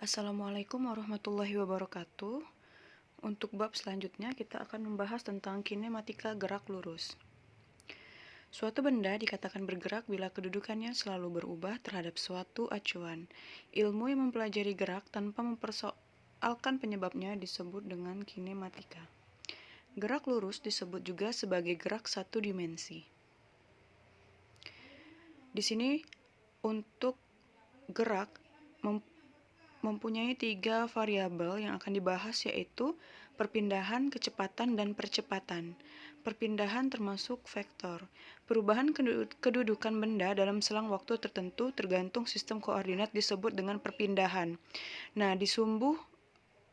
Assalamualaikum warahmatullahi wabarakatuh. Untuk bab selanjutnya kita akan membahas tentang kinematika gerak lurus. Suatu benda dikatakan bergerak bila kedudukannya selalu berubah terhadap suatu acuan. Ilmu yang mempelajari gerak tanpa mempersoalkan penyebabnya disebut dengan kinematika. Gerak lurus disebut juga sebagai gerak satu dimensi. Di sini untuk gerak mempunyai 3 variabel yang akan dibahas, yaitu perpindahan, kecepatan, dan percepatan. Perpindahan termasuk vektor. Perubahan kedudukan benda dalam selang waktu tertentu tergantung sistem koordinat disebut dengan perpindahan. Nah, di sumbu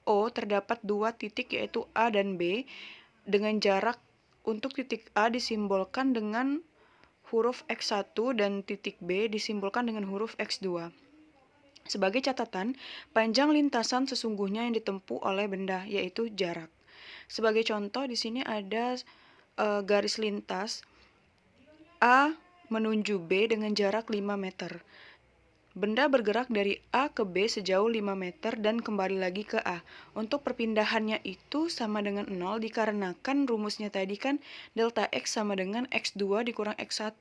O terdapat 2 titik, yaitu A dan B, dengan jarak untuk titik A disimbolkan dengan huruf X1 dan titik B disimbolkan dengan huruf X2. Sebagai catatan, panjang lintasan sesungguhnya yang ditempuh oleh benda, yaitu jarak. Sebagai contoh, di sini ada garis lintas A menuju B dengan jarak 5 meter. Benda bergerak dari A ke B sejauh 5 meter dan kembali lagi ke A. Untuk perpindahannya itu sama dengan 0 dikarenakan rumusnya tadi kan delta X sama dengan X2 dikurang X1.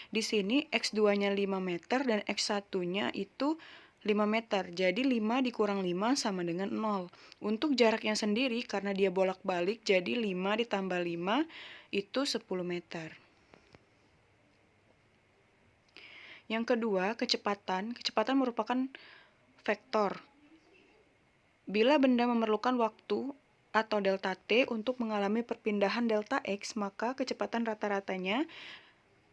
Di sini X2-nya 5 meter dan X1-nya itu 5 meter. Jadi 5 dikurang 5 sama dengan 0. Untuk jaraknya sendiri karena dia bolak-balik jadi 5 ditambah 5 itu 10 meter. Yang kedua, kecepatan. Kecepatan merupakan vektor. Bila benda memerlukan waktu atau delta T untuk mengalami perpindahan delta X, maka kecepatan rata-ratanya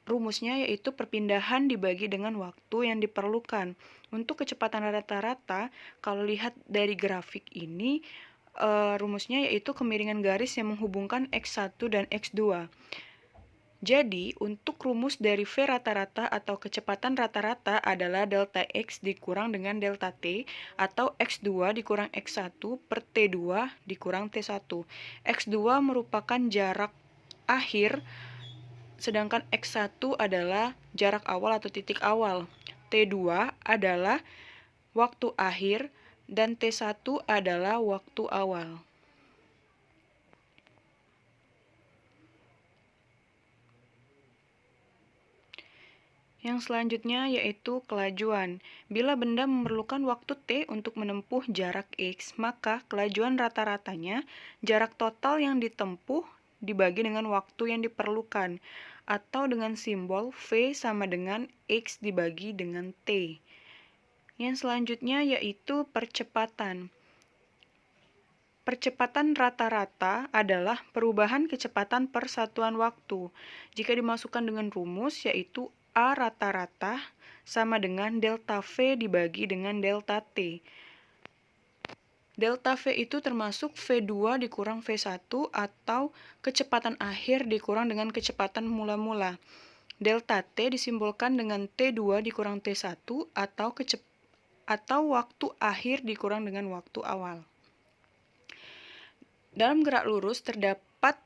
rumusnya yaitu perpindahan dibagi dengan waktu yang diperlukan. Untuk kecepatan rata-rata, kalau lihat dari grafik ini, rumusnya yaitu kemiringan garis yang menghubungkan X1 dan X2. Jadi, untuk rumus dari V rata-rata atau kecepatan rata-rata adalah delta X dikurang dengan delta T atau X2 dikurang X1 per T2 dikurang T1. X2 merupakan jarak akhir, sedangkan X1 adalah jarak awal atau titik awal. T2 adalah waktu akhir dan T1 adalah waktu awal. Yang selanjutnya yaitu kelajuan. Bila benda memerlukan waktu T untuk menempuh jarak X, maka kelajuan rata-ratanya jarak total yang ditempuh dibagi dengan waktu yang diperlukan, atau dengan simbol V sama dengan X dibagi dengan T. Yang selanjutnya yaitu percepatan. Percepatan rata-rata adalah perubahan kecepatan per satuan waktu. Jika dimasukkan dengan rumus yaitu A rata-rata sama dengan delta V dibagi dengan delta T. Delta V itu termasuk V2 dikurang V1 atau kecepatan akhir dikurang dengan kecepatan mula-mula. Delta T disimbolkan dengan T2 dikurang T1 atau waktu akhir dikurang dengan waktu awal. Dalam gerak lurus terdapat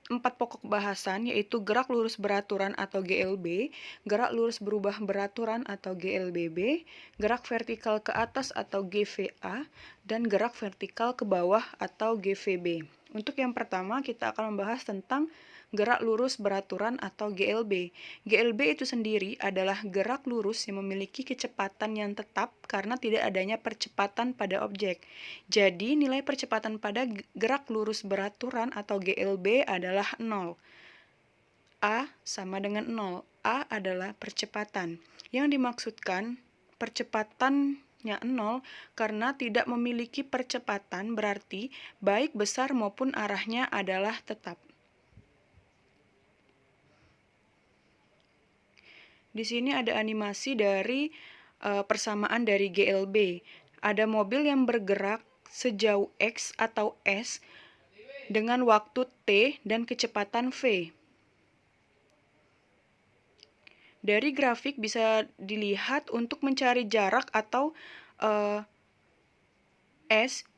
4 pokok bahasan, yaitu gerak lurus beraturan atau GLB, gerak lurus berubah beraturan atau GLBB, gerak vertikal ke atas atau GVA, dan gerak vertikal ke bawah atau GVB. Untuk yang pertama kita akan membahas tentang gerak lurus beraturan atau GLB. GLB itu sendiri adalah gerak lurus yang memiliki kecepatan yang tetap karena tidak adanya percepatan pada objek. Jadi nilai percepatan pada gerak lurus beraturan atau GLB adalah 0. A sama dengan 0. A adalah percepatan. Yang dimaksudkan percepatannya 0 karena tidak memiliki percepatan, berarti baik besar maupun arahnya adalah tetap. Di sini ada animasi dari persamaan dari GLB. Ada mobil yang bergerak sejauh X atau S dengan waktu T dan kecepatan V. Dari grafik bisa dilihat untuk mencari jarak atau S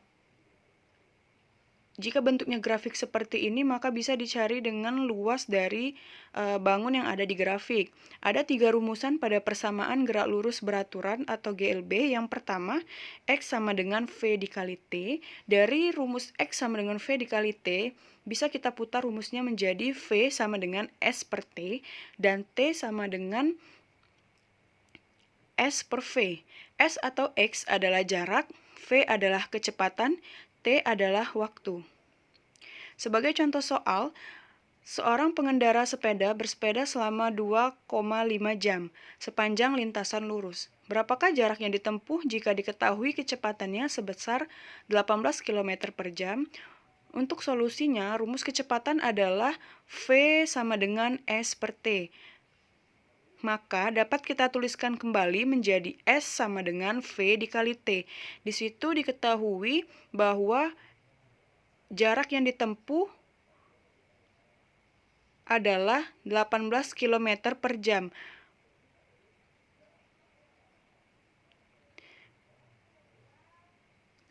Jika bentuknya grafik seperti ini, maka bisa dicari dengan luas dari bangun yang ada di grafik. Ada 3 rumusan pada persamaan gerak lurus beraturan atau GLB. Yang pertama, X sama dengan V dikali T. Dari rumus X sama dengan V dikali T, bisa kita putar rumusnya menjadi V sama dengan S per T, dan T sama dengan S per V. S atau X adalah jarak, V adalah kecepatan, T adalah waktu. Sebagai contoh soal, seorang pengendara sepeda bersepeda selama 2,5 jam sepanjang lintasan lurus. Berapakah jarak yang ditempuh jika diketahui kecepatannya sebesar 18 km per jam? Untuk solusinya, rumus kecepatan adalah V sama dengan S per T. Maka dapat kita tuliskan kembali menjadi S sama dengan V dikali T. Di situ diketahui bahwa jarak yang ditempuh adalah 18 km per jam.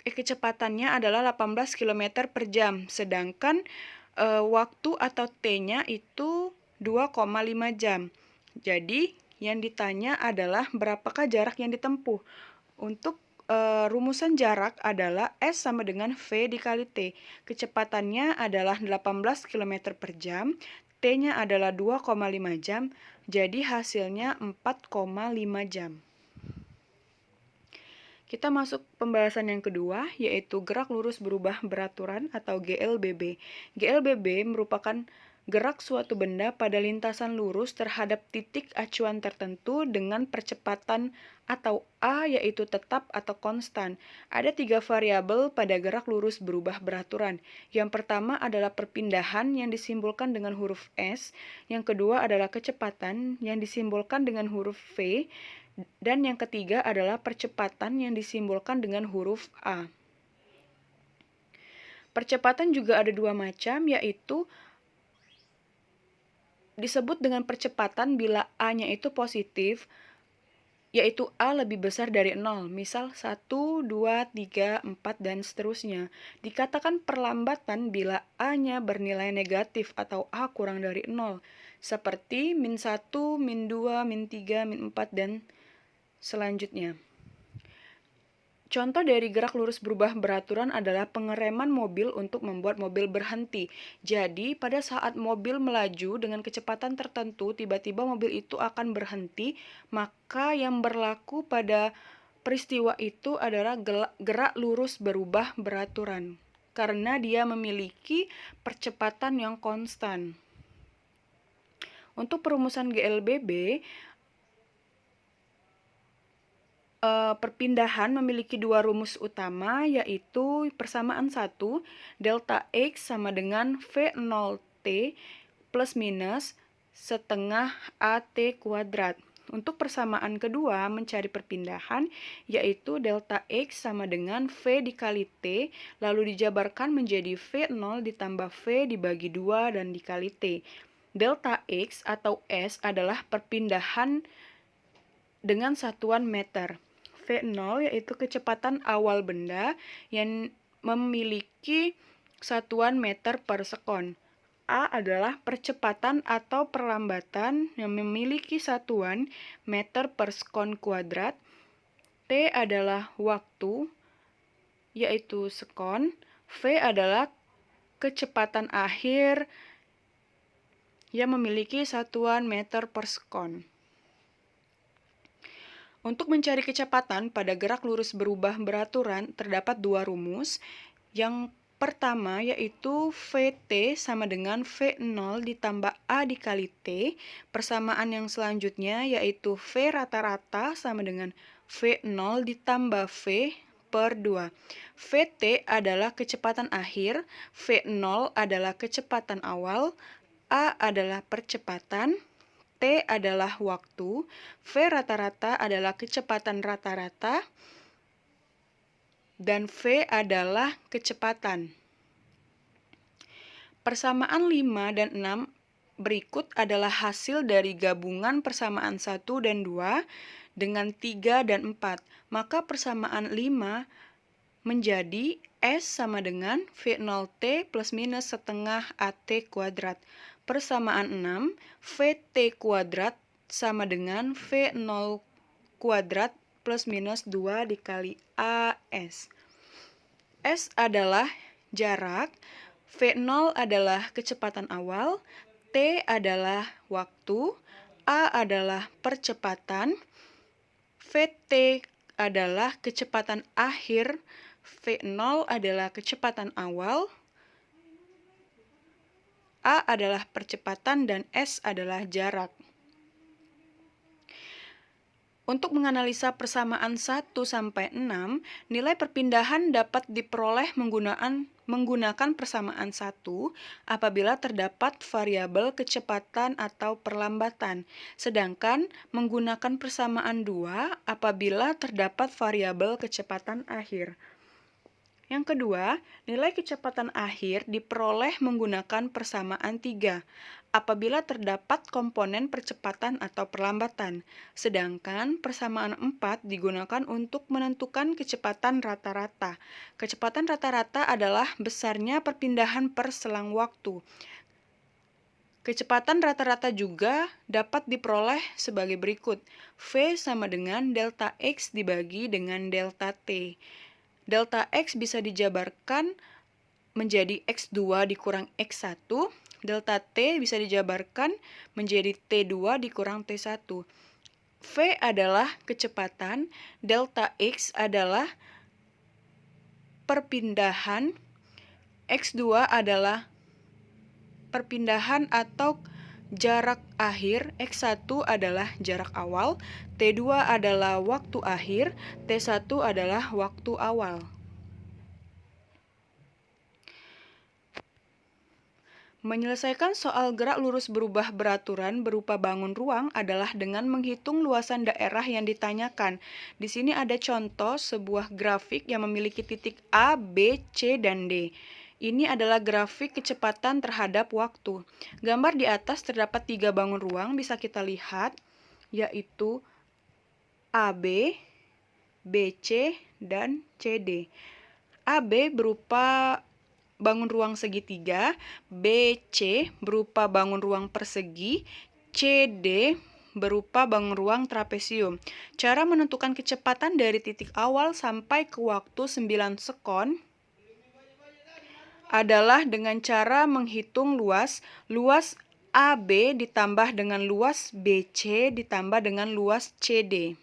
Kecepatannya adalah 18 km per jam, sedangkan waktu atau T-nya itu 2,5 jam. Jadi, yang ditanya adalah berapakah jarak yang ditempuh. Untuk rumusan jarak adalah S sama dengan V dikali T. Kecepatannya adalah 18 km per jam, T-nya adalah 2,5 jam, jadi hasilnya 4,5 jam. Kita masuk pembahasan yang kedua, yaitu gerak lurus berubah beraturan atau GLBB. GLBB merupakan gerak suatu benda pada lintasan lurus terhadap titik acuan tertentu dengan percepatan atau A, yaitu tetap atau konstan. Ada 3 variabel pada gerak lurus berubah beraturan. Yang pertama adalah perpindahan yang disimbolkan dengan huruf S. Yang kedua adalah kecepatan yang disimbolkan dengan huruf V. Dan yang ketiga adalah percepatan yang disimbolkan dengan huruf A. Percepatan juga ada 2 macam, yaitu disebut dengan percepatan bila A-nya itu positif, yaitu A lebih besar dari 0, misal 1, 2, 3, 4, dan seterusnya. Dikatakan perlambatan bila A-nya bernilai negatif atau A kurang dari 0, seperti min 1, min 2, min 3, min 4, dan selanjutnya. Contoh dari gerak lurus berubah beraturan adalah pengereman mobil untuk membuat mobil berhenti. Jadi, pada saat mobil melaju dengan kecepatan tertentu, tiba-tiba mobil itu akan berhenti, maka yang berlaku pada peristiwa itu adalah gerak lurus berubah beraturan, karena dia memiliki percepatan yang konstan. Untuk perumusan GLBB, perpindahan memiliki 2 rumus utama, yaitu persamaan 1, delta X sama dengan V0T plus minus setengah AT kuadrat. Untuk persamaan kedua, mencari perpindahan, yaitu delta X sama dengan V dikali T, lalu dijabarkan menjadi V0 ditambah V dibagi 2 dan dikali T. Delta X atau S adalah perpindahan dengan satuan meter. V0 yaitu kecepatan awal benda yang memiliki satuan meter per sekon. A adalah percepatan atau perlambatan yang memiliki satuan meter per sekon kuadrat. T adalah waktu, yaitu sekon. V adalah kecepatan akhir yang memiliki satuan meter per sekon. Untuk mencari kecepatan pada gerak lurus berubah beraturan, terdapat 2 rumus. Yang pertama yaitu VT sama dengan V0 ditambah A dikali T. Persamaan yang selanjutnya yaitu V rata-rata sama dengan V0 ditambah V per 2. VT adalah kecepatan akhir, V0 adalah kecepatan awal, A adalah percepatan, T adalah waktu, V rata-rata adalah kecepatan rata-rata, dan V adalah kecepatan. Persamaan 5 dan 6 berikut adalah hasil dari gabungan persamaan 1 dan 2 dengan 3 dan 4. Maka persamaan 5 menjadi S sama dengan V0T plus minus setengah AT kuadrat. Persamaan 6, VT kuadrat sama dengan V0 kuadrat plus minus 2 dikali AS. S adalah jarak, V0 adalah kecepatan awal, T adalah waktu, A adalah percepatan, VT adalah kecepatan akhir, V0 adalah kecepatan awal, A adalah percepatan, dan S adalah jarak. Untuk menganalisa persamaan 1 sampai 6, nilai perpindahan dapat diperoleh menggunakan persamaan 1 apabila terdapat variabel kecepatan atau perlambatan, sedangkan menggunakan persamaan 2 apabila terdapat variabel kecepatan akhir. Yang kedua, nilai kecepatan akhir diperoleh menggunakan persamaan 3 apabila terdapat komponen percepatan atau perlambatan, sedangkan persamaan 4 digunakan untuk menentukan kecepatan rata-rata. Kecepatan rata-rata adalah besarnya perpindahan per selang waktu. Kecepatan rata-rata juga dapat diperoleh sebagai berikut. V sama dengan delta X dibagi dengan delta T. Delta X bisa dijabarkan menjadi X2 dikurang X1. Delta T bisa dijabarkan menjadi T2 dikurang T1. V adalah kecepatan, delta X adalah perpindahan, X2 adalah perpindahan atau jarak akhir, X1 adalah jarak awal, T2 adalah waktu akhir, T1 adalah waktu awal. Menyelesaikan soal gerak lurus berubah beraturan berupa bangun ruang adalah dengan menghitung luasan daerah yang ditanyakan. Di sini ada contoh sebuah grafik yang memiliki titik A, B, C, dan D. Ini adalah grafik kecepatan terhadap waktu. Gambar di atas terdapat 3 bangun ruang, bisa kita lihat, yaitu AB, BC, dan CD. AB berupa bangun ruang segitiga, BC berupa bangun ruang persegi, CD berupa bangun ruang trapesium. Cara menentukan kecepatan dari titik awal sampai ke waktu 9 sekon adalah dengan cara menghitung luas AB ditambah dengan luas BC ditambah dengan luas CD.